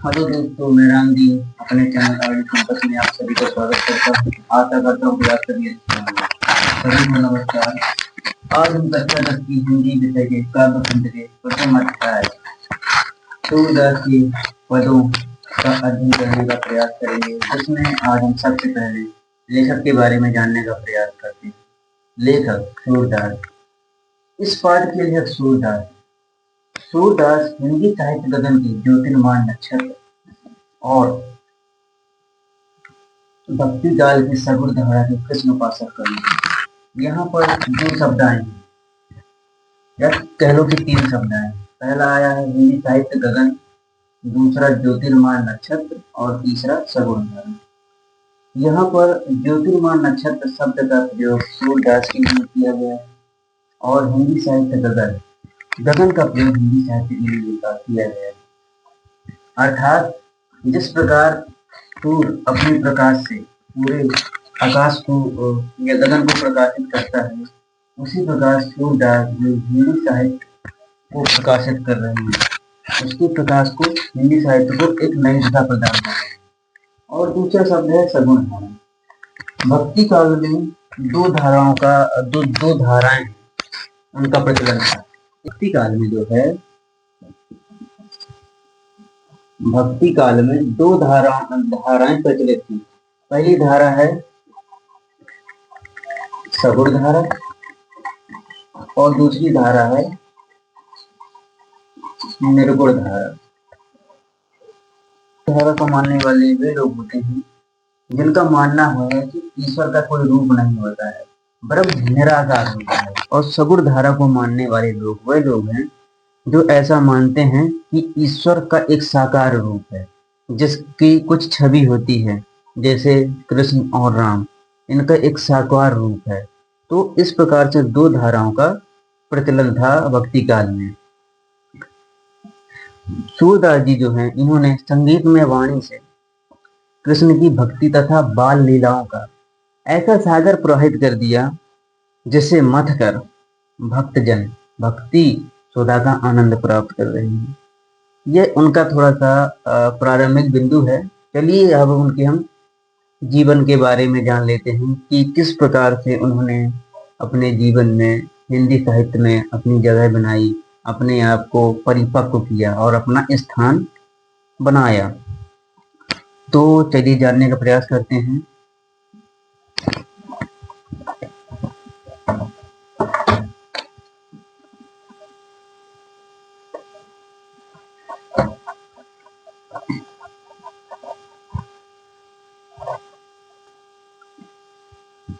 Hello दोस्तों, मैं रामदीन अपने चैनल आर्ट कैंपस में आप सभी का स्वागत करता हूँ। आशा करता हूँ कि आप सभी अच्छे होंगे। सभी को नमस्कार। आज हम कक्षा 10 की हिंदी विषय के काव्य खंड के प्रथम अध्याय सूरदास के पदों का अध्ययन करने का प्रयास करेंगे, जिसमें आज हम सबसे पहले लेखक के बारे में जानने का प्रयास करते हैं। लेखक सूरदास। इस पाठ के लेखक सूरदास। सूरदास हिंदी साहित्य गगन के ज्योतिर्मान नक्षत्र और भक्ति काल के सगुण धारा के कृष्ण उपासक कवि। यहाँ पर दो शब्द आए हैं, या कह लो कि तीन शब्द आए हैं। पहला आया है हिंदी साहित्य गगन, दूसरा ज्योतिर्मान नक्षत्र और तीसरा सगुण धारा। यहाँ पर ज्योतिर्मान नक्षत्र शब्द का प्रयोग सूरदास के लिए किया गया है और हिंदी साहित्य गगन, गगन का प्रयोग हिंदी साहित्य के लिए किया गया है। अर्थात जिस प्रकार सूर्य अपने प्रकाश से पूरे आकाश को या गगन को प्रकाशित करता है, उसी प्रकार सूरदास जो हिंदी साहित्य को प्रकाशित कर रहे हैं, उसके प्रकाश को हिंदी साहित्य को एक नई दिशा प्रदान कर रहे हैं। और दूसरा शब्द है सगुण धारा। भक्ति काल में दो धाराओं का दो धाराएं उनका प्रचलन था। भक्ति काल में जो है, भक्ति काल में दो धाराएं प्रचलित थी। पहली धारा है सगुण धारा और दूसरी धारा है निर्गुण धारा। धारा को मानने वाले वे लोग होते हैं जिनका मानना है कि ईश्वर का कोई रूप नहीं होता है, ब्रह्म निराकार होता है। और सगुण धारा को मानने वाले लोग वे लोग हैं जो ऐसा मानते हैं कि ईश्वर का एक साकार रूप है, जिसकी कुछ छवि होती है, जैसे कृष्ण और राम, इनका एक साकार रूप है। तो इस प्रकार से दो धाराओं का प्रचलन था भक्ति काल में। सूरदास जी जो हैं, इन्होंने संगीत में वाणी से कृष्ण की भक्ति तथा बाल लीलाओं का ऐसा सागर प्रवाहित कर दिया, जिसे मथ कर भक्तजन भक्ति सुधा का आनंद प्राप्त कर रहे हैं। यह उनका थोड़ा सा प्रारंभिक बिंदु है। चलिए अब उनके हम जीवन के बारे में जान लेते हैं कि किस प्रकार से उन्होंने अपने जीवन में हिंदी साहित्य में अपनी जगह बनाई, अपने आप को परिपक्व किया और अपना स्थान बनाया। तो चलिए जानने का प्रयास करते हैं।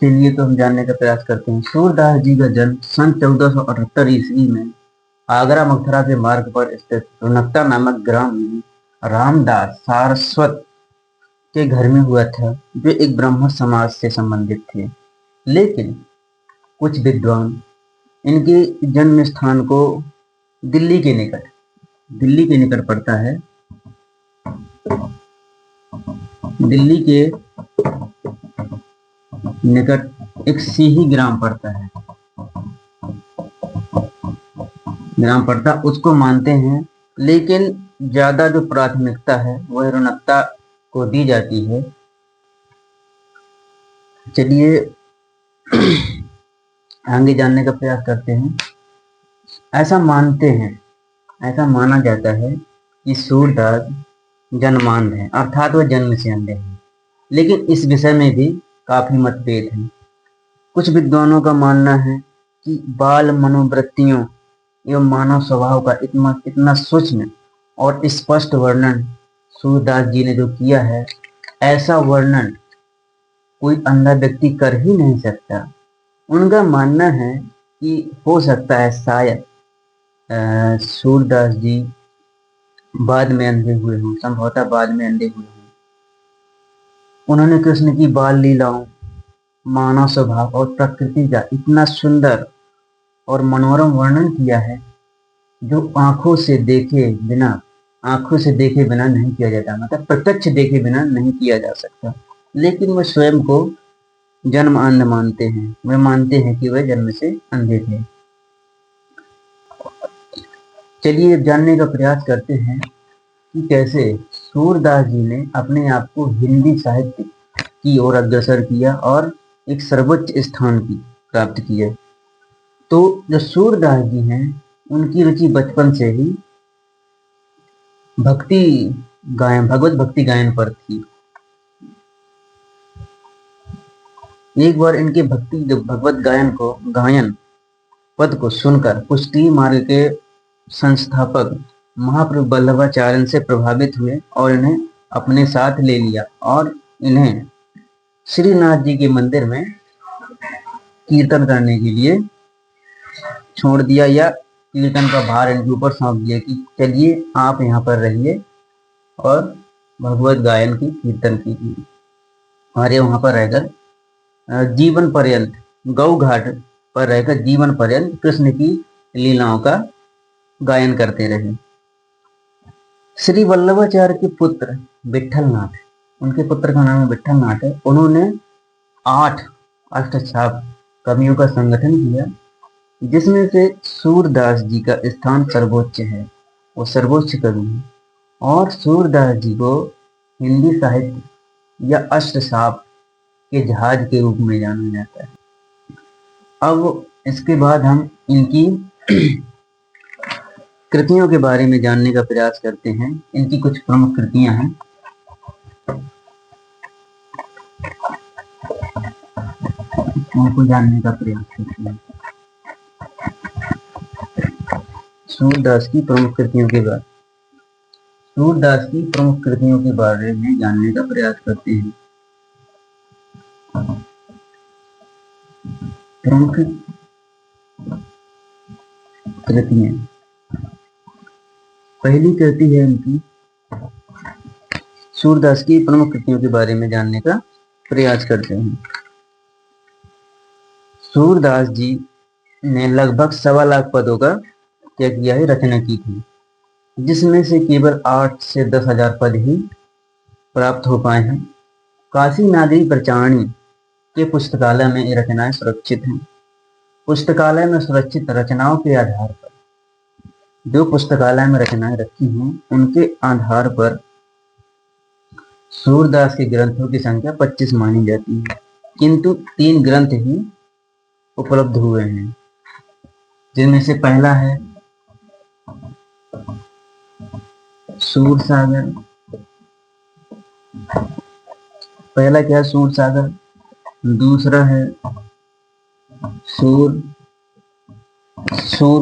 चलिए तो हम जानने का प्रयास करते हैं। सूरदास जी का जन्म सन 1478 ईस्वी में आगरा मथुरा के मार्ग पर स्थित रुनकता नामक ग्राम में रामदास सारस्वत के घर में हुआ था, जो एक ब्राह्मण समाज से संबंधित थे। लेकिन कुछ विद्वान इनके जन्म स्थान को दिल्ली के निकट पड़ता है, दिल्ली के निकट एक सीही ग्राम पड़ता है, उसको मानते हैं। लेकिन ज्यादा जो प्राथमिकता है वह रुनकता को दी जाती है। चलिए आगे जानने का प्रयास करते हैं। ऐसा माना जाता है कि सूरदास जन्मांध है, अर्थात वह जन्म से अंधे हैं। लेकिन इस विषय में भी काफी मतभेद हैं। कुछ विद्वानों का मानना है कि बाल मनोवृत्तियों एवं मानव स्वभाव का इतना सूक्ष्म और स्पष्ट वर्णन सूरदास जी ने जो किया है, ऐसा वर्णन कोई अंधा व्यक्ति कर ही नहीं सकता। उनका मानना है कि हो सकता है शायद सूरदास जी बाद में अंधे हुए हों, संभवतः बाद में अंधे हुए हों। उन्होंने कृष्ण की बाल लीलाओं, मानव स्वभाव और प्रकृति का इतना सुंदर और मनोरम वर्णन किया है, जो आंखों से देखे बिना नहीं किया जाता, मतलब प्रत्यक्ष देखे बिना नहीं किया जा सकता। लेकिन वह स्वयं को जन्म अंध मानते हैं। वे मानते हैं कि वह जन्म से अंधे थे। चलिए जानने का प्रयास करते हैं कि कैसे सूरदास जी ने अपने आप को हिंदी साहित्य की ओर अग्रसर किया और एक सर्वोच्च स्थान की प्राप्त किया। तो जो सूरदास जी हैं उनकी रुचि बचपन से ही भक्ति गायन, भगवत भक्ति गायन पर थी। एक बार इनके भक्ति भगवत गायन पद को सुनकर पुष्टि मार्ग के संस्थापक महाप्रभु वल्लभाचार्य से प्रभावित हुए और इन्हें अपने साथ ले लिया और इन्हें श्रीनाथ जी के मंदिर में कीर्तन करने के लिए छोड़ दिया, या कीर्तन का भार इनके ऊपर सौंप दिया कि चलिए आप यहाँ पर रहिए और भगवत गायन की कीर्तन कीजिए। हमारे वहाँ पर रहकर जीवन पर्यंत गौ घाट पर रहकर जीवन पर्यंत कृष्ण की लीलाओं का गायन करते रहे। श्री वल्लभाचार्य के पुत्र विठलनाथ, उनके पुत्र का नाम विठलनाथ है। उन्होंने 8 अष्टछाप कवियों का संगठन किया, जिसमें से सूरदास जी का स्थान सर्वोच्च है, वो सर्वोच्च कवि हैं। और सूरदास जी को हिंदी साहित्य या अष्टछाप के जहाज के रूप में जाना जाता है। अब इसके बाद हम इनकी कृतियों के बारे में जानने का प्रयास करते हैं। इनकी कुछ प्रमुख कृतियां हैं। उनको जानने का प्रयास करते हैं। सूरदास की प्रमुख कृतियों के बारे में जानने का प्रयास करते हैं। प्रमुख कृतियां, पहली कृति है इनकी। सूरदास की प्रमुख कृतियों के बारे में जानने का प्रयास करते हैं। सूरदास जी ने लगभग 1.25 लाख पदों का क्या किया है, रचना की थी, जिसमें से केवल 8 से 10,000 पद ही प्राप्त हो पाए हैं। काशी नादी प्रचारणी के पुस्तकालय में ये रचनाएं सुरक्षित हैं। पुस्तकालय में सुरक्षित रचनाओं के आधार पर, जो पुस्तकालय में रचनाएं रखी हैं उनके आधार पर सूरदास के ग्रंथों की संख्या 25 मानी जाती है, किंतु 3 ग्रंथ ही उपलब्ध हुए हैं, जिनमें से पहला है सूरसागर। पहला क्या है, सूरसागर। दूसरा है सूर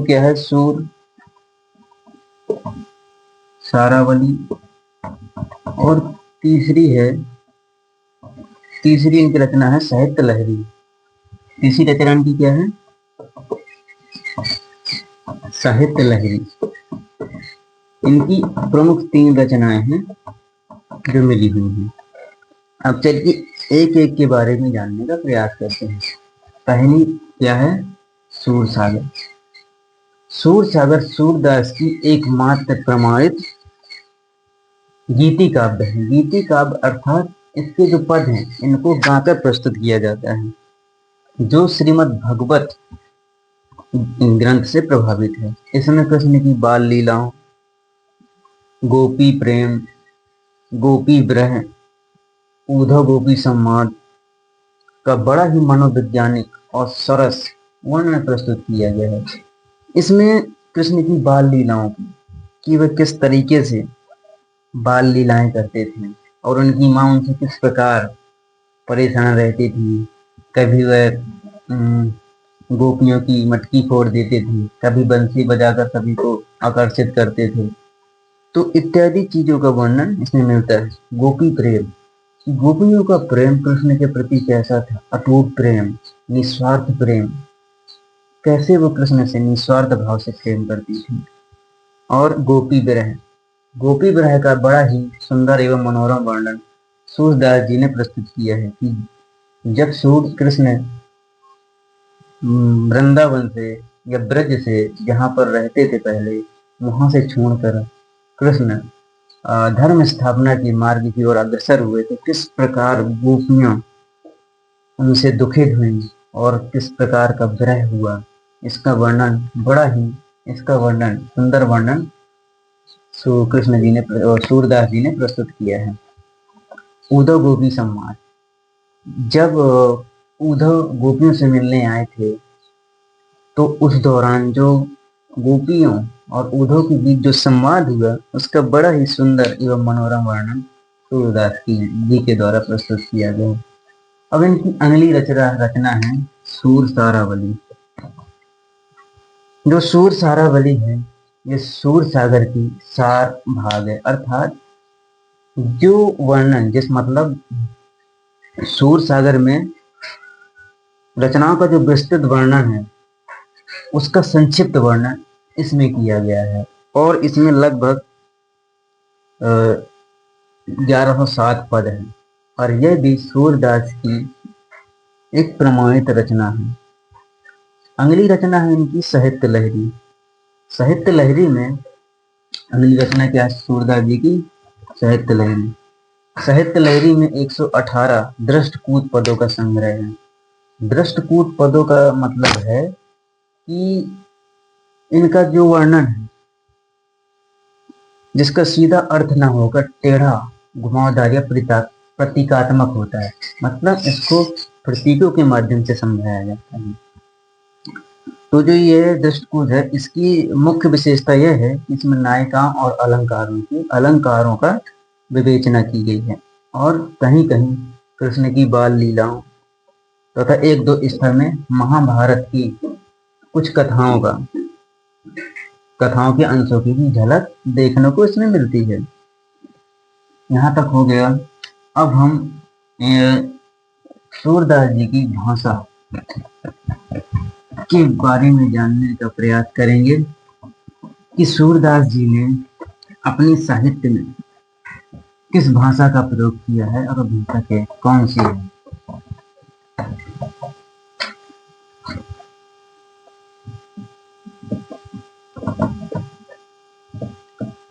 क्या है, सूर सारावली। और तीसरी इनकी रचना है साहित्य लहरी। तीसरी रचना इनकी क्या है, साहित्य लहरी। इनकी प्रमुख 3 रचनाएं हैं जो मिली हुई हैं। अब चलिए एक एक के बारे में जानने का प्रयास करते हैं। पहली क्या है, सूरसागर। सूरसागर सूरदास की एकमात्र प्रमाणित गीति काव्य है। गीति काव्य अर्थात इसके जो पद हैं इनको गाकर प्रस्तुत किया जाता है, जो श्रीमद् भगवत ग्रंथ से प्रभावित है। इसमें कृष्ण की बाल लीलाओं, गोपी प्रेम, गोपी विरह, उद्धव गोपी संवाद का बड़ा ही मनोवैज्ञानिक और सरस वर्णन प्रस्तुत किया गया है। इसमें कृष्ण की बाल लीलाओं की वह किस तरीके से बाल लीलाएं करते थे और उनकी माँ उनसे किस प्रकार परेशान रहती थी। कभी वह गोपियों की मटकी फोड़ देते थे, कभी बंसी बजाकर सभी को आकर्षित करते थे। तो इत्यादि चीजों का वर्णन इसमें मिलता है। गोपी प्रेम, गोपियों का प्रेम कृष्ण के प्रति कैसा था, अटूट प्रेम, निस्वार्थ प्रेम, कैसे वो कृष्ण से निस्वार्थ भाव से प्रेम करती थी। और गोपी विरह का बड़ा ही सुंदर एवं मनोरम वर्णन सूरदास जी ने प्रस्तुत किया है कि जब कृष्ण वृंदावन से या ब्रज से जहाँ पर रहते थे पहले, वहां से छोड़कर कृष्ण धर्म स्थापना की मार्ग की ओर अग्रसर हुए, तो किस प्रकार गोपियां उनसे दुखित हुई और किस प्रकार का विरह हुआ, इसका वर्णन सुंदर वर्णन कृष्ण जी ने सूरदास जी ने प्रस्तुत किया है। उद्धव गोपी संवाद। जब उद्धव गोपियों से मिलने आए थे तो उस दौरान जो गोपियों और उद्धव के बीच जो संवाद हुआ उसका बड़ा ही सुंदर एवं मनोरम वर्णन सूरदास जी के द्वारा प्रस्तुत किया गया। अब इनकी अगली रचना है सूर सारावली। जो सूर सारावली है ये सूर सागर की सार भाग है, अर्थात जो वर्णन जिस मतलब सूर सागर में रचनाओं का जो विस्तृत वर्णन है उसका संक्षिप्त वर्णन इसमें किया गया है। और इसमें लगभग 1107 पद हैं और यह भी सूरदास की एक प्रमाणित रचना है। अगली रचना है इनकी साहित्य लहरी। साहित्य लहरी में अगली रचना क्या है सूरदास जी की? साहित्य लहरी। साहित्य लहरी में 118 दृष्टकूट पदों का संग्रह है। दृष्टकूट पदों का मतलब है कि इनका जो वर्णन है जिसका सीधा अर्थ ना होकर टेढ़ा घुमावदार या प्रतीकात्मक होता है, मतलब इसको प्रतीकों के माध्यम से समझाया जाता है। तो जो ये दृष्टकूट है इसकी मुख्य विशेषता यह है कि इसमें नायिकाओं और अलंकारों का विवेचना की गई है और कहीं कहीं कृष्ण की बाल लीलाओं तथा एक दो स्थल में महाभारत की कुछ कथाओं के अंशों की भी झलक देखने को इसमें मिलती है। यहाँ तक हो गया। अब हम सूरदास जी की भाषा के बारे में जानने का प्रयास करेंगे कि सूरदास जी ने अपनी साहित्य में किस भाषा का प्रयोग किया है और भाषा कौन सी है।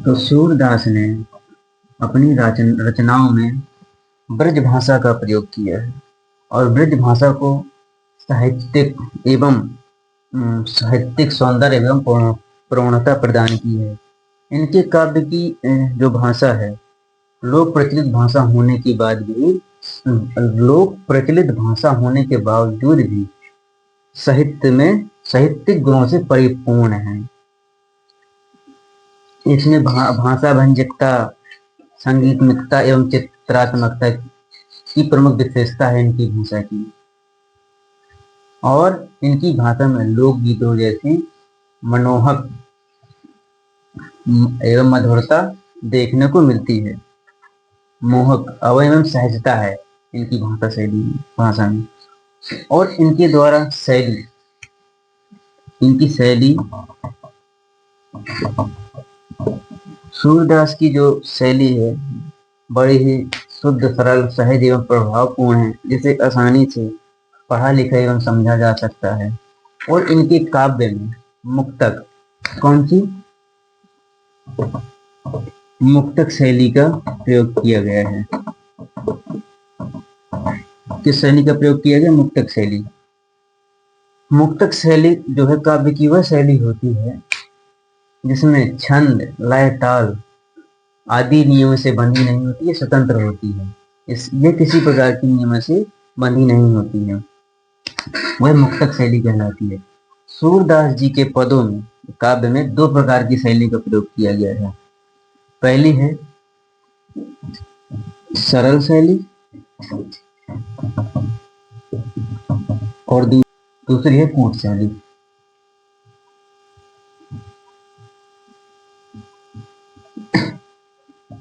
तो सूरदास ने अपनी रचनाओं में ब्रज भाषा का प्रयोग किया है और ब्रज भाषा को साहित्यिक सौंदर्य एवं पूर्णता प्रदान की है। इनके काव्य की जो भाषा है लोक प्रचलित भाषा होने के बावजूद भी साहित्य में साहित्यिक गुणों से परिपूर्ण है। इसमें भाषा भंजकता, संगीतमयता एवं चित्रात्मकता की प्रमुख विशेषता है इनकी भाषा की। और इनकी भाषा में लोकगीतों जैसी मनोहक एवं मधुरता देखने को मिलती है। मोहक एवं सहजता है इनकी भाषा में। और इनके द्वारा इनकी शैली सूरदास की जो शैली है बड़ी ही शुद्ध, सरल, सहज एवं प्रभावपूर्ण है, जिसे आसानी से पढ़ा लिखा एवं समझा जा सकता है। और इनके काव्य में मुक्तक, कौन सी? मुक्तक शैली का प्रयोग किया गया है। किस शैली का प्रयोग किया गया? मुक्तक शैली। मुक्तक शैली जो है काव्य की वह शैली होती है जिसमें छंद, लय, ताल आदि नियमों से बंधी नहीं होती है, स्वतंत्र होती है। ये किसी प्रकार की नियमों से बंधी नहीं होती है, वह मुक्तक शैली कहलाती है। सूरदास जी के पदों में, काव्य में दो प्रकार की शैली का प्रयोग किया गया है। पहली है सरल शैली और दूसरी है कूट शैली।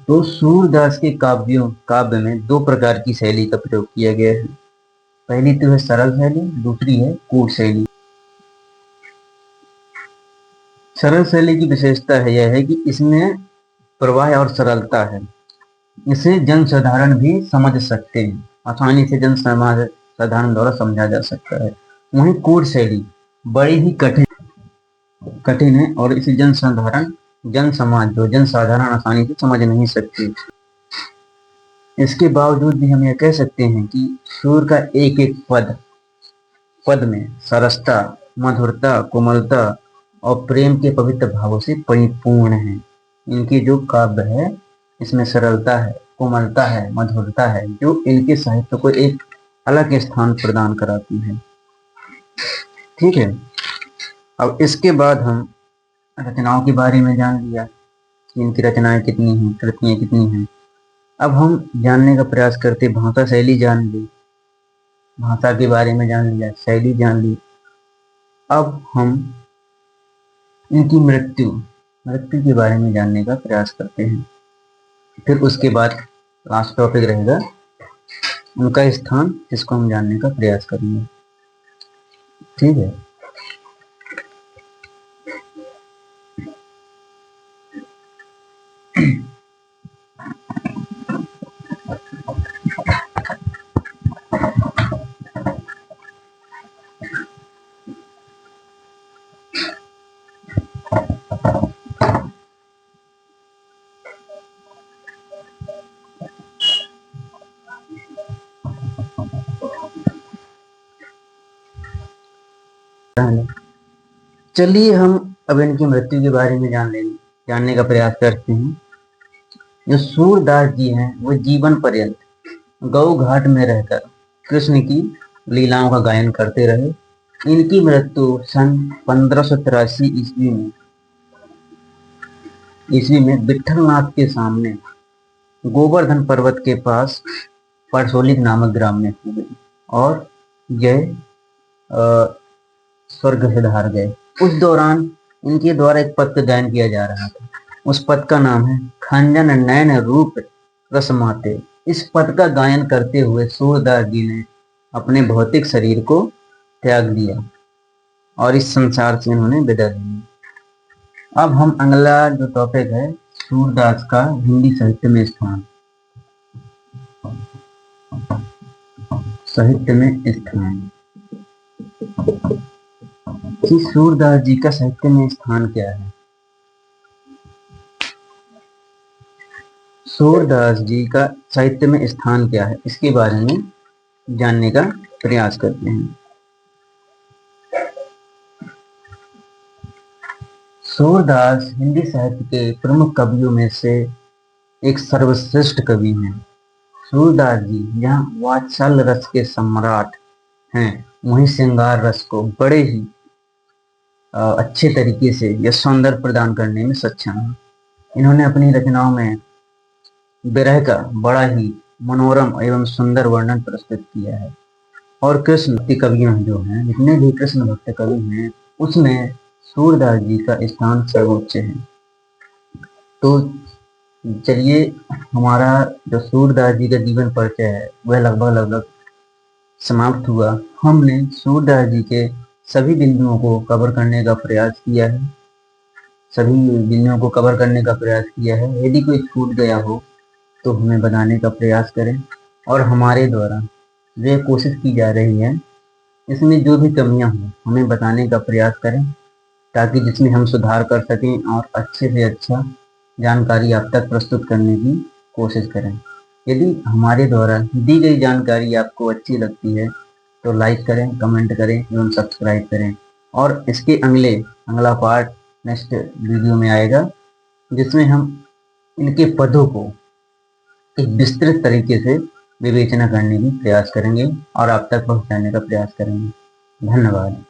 तो सूरदास के काव्य में दो प्रकार की शैली का प्रयोग किया गया है। पहली तो है सरल शैली, दूसरी है कूट शैली। सरल शैली की विशेषता है यह है कि इसमें प्रवाह और सरलता है, इसे जन साधारण भी समझ सकते हैं, आसानी से साधारण द्वारा समझा जा सकता है। वहीं कूट शैली बड़ी ही कठिन है और इसे जन साधारण आसानी से समझ नहीं सकते। इसके बावजूद भी हम यह कह सकते हैं कि सूर का एक एक पद में सरसता, मधुरता, कोमलता और प्रेम के पवित्र भावों से परिपूर्ण है। इनकी जो काव्य है इसमें सरलता है, कोमलता है, मधुरता है, जो इनके साहित्य को एक अलग स्थान प्रदान कराती है। ठीक है, अब इसके बाद हम रचनाओं के बारे में जान लिया कि इनकी रचनाएं कितनी हैं, कृतियां कितनी हैं। अब हम जानने का प्रयास करते, भाषा शैली जान ली, भाषा के बारे में जान लिया, शैली जान ली। अब हम इनकी मृत्यु मृत्यु के बारे में जानने का प्रयास करते हैं। फिर उसके बाद लास्ट टॉपिक रहेगा उनका स्थान, जिसको हम जानने का प्रयास करेंगे। ठीक है, चलिए हम अब इनकी मृत्यु के बारे में जानने का प्रयास करते हैं। जो सूरदास जी हैं वो जीवन पर्यंत गौ घाट में रहकर कृष्ण की लीलाओं का गायन करते रहे। इनकी मृत्यु सन 1583 ईस्वी में विठलनाथ के सामने गोवर्धन पर्वत के पास परसोलिक नामक ग्राम में हो गई और यह स्वर्ग से धार गए। उस दौरान इनके द्वारा एक पद का गायन किया जा रहा था। उस पद का नाम है खंजन नयन रूप रसमाते। इस पद का गायन करते हुए सूरदास जी ने अपने भौतिक शरीर को त्याग दिया और इस संसार से इन्होंने विदा ली। अब हम अगला जो टॉपिक है, सूरदास का हिंदी साहित्य में स्थान। साहित्य में स्थान कि सूरदास जी का साहित्य में स्थान क्या है। सूरदास जी का साहित्य में स्थान क्या है, इसके बारे में जानने का प्रयास करते हैं। सूरदास हिंदी साहित्य के प्रमुख कवियों में से एक सर्वश्रेष्ठ कवि हैं। सूरदास जी जहाँ वात्सल्य रस के सम्राट हैं, वहीं श्रृंगार रस को बड़े ही अच्छे तरीके से यह सौंदर्य प्रदान करने में सक्षम है। इन्होंने अपनी रचनाओं में विरह का बड़ा ही मनोरम एवं सुंदर वर्णन प्रस्तुत किया है। और कृष्ण भक्ति कवियों जो हैं, जितने भी कृष्ण भक्त कवि हैं, उसमें सूरदास जी का स्थान सर्वोच्च है। तो चलिए, हमारा जो सूरदास जी का जीवन परिचय है वह लगभग समाप्त हुआ। हमने सूरदास जी के सभी बिंदुओं को कवर करने का प्रयास किया है, यदि कोई छूट गया हो तो हमें बताने का प्रयास करें और हमारे द्वारा जो कोशिश की जा रही है इसमें जो भी कमियां हों हमें बताने का प्रयास करें, ताकि जिसमें हम सुधार कर सकें और अच्छे से अच्छा जानकारी आप तक प्रस्तुत करने की कोशिश करें। यदि हमारे द्वारा दी गई जानकारी आपको अच्छी लगती है तो लाइक करें, कमेंट करें एवं सब्सक्राइब करें। और इसके अगला पार्ट नेक्स्ट वीडियो में आएगा, जिसमें हम इनके पदों को एक विस्तृत तरीके से विवेचना करने की प्रयास करेंगे और आप तक पहुंचाने का प्रयास करेंगे। धन्यवाद।